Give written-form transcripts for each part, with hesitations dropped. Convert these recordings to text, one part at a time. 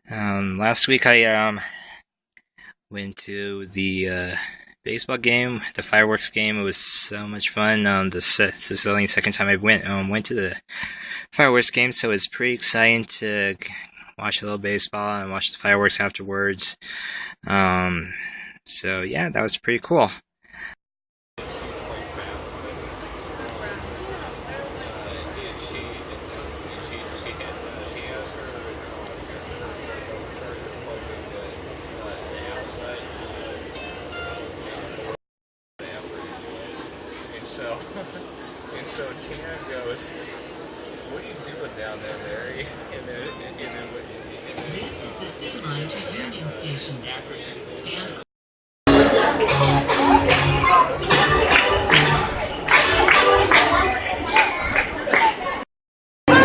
Last week I went to the baseball game, the fireworks game. It was so much fun. This is only the second time I went to the fireworks game, so it's pretty exciting to watch a little baseball and watch the fireworks afterwards. Um, so yeah, that was pretty cool. And so, and so Tina goes, "What are you doing down there, Mary?" This is the City Line to Union Station. Stand.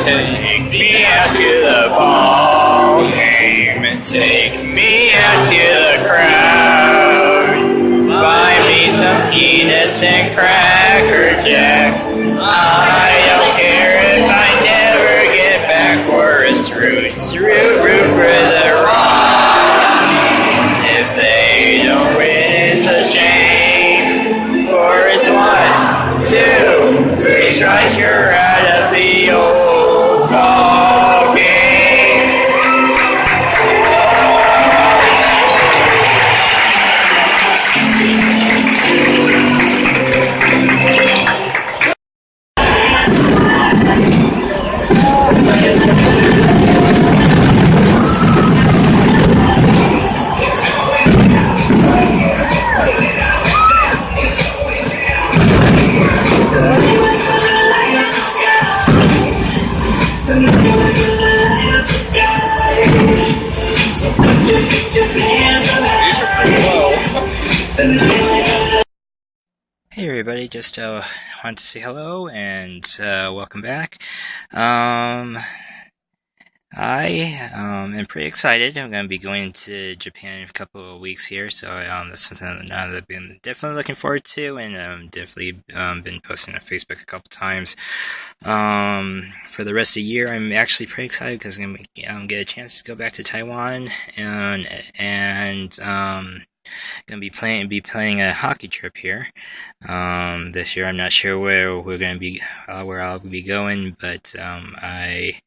Take me out to the ball game and take me out to the crowd. Buy me some peanuts and Cracker Jacks. I don't care if I never get back for its roots. Root for the Rockies. If they don't win, it's a shame. For it's 1, 2, 3 strikes, you're out of the old ball game. Hey everybody, just wanted to say hello and welcome back. I am pretty excited. I'm going to be going to Japan in a couple of weeks here, so that's something that I've been definitely looking forward to, and definitely been posting on Facebook a couple times. For the rest of the year, I'm actually pretty excited because I'm going to get a chance to go back to Taiwan and gonna be playing a hockey trip here this year. I'm not sure where we're gonna be, where I'll be going, but I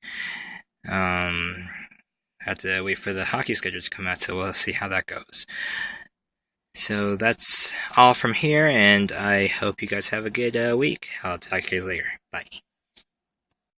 have to wait for the hockey schedule to come out, so we'll see how that goes. So that's all from here, and I hope you guys have a good week. I'll talk to you guys later. Bye.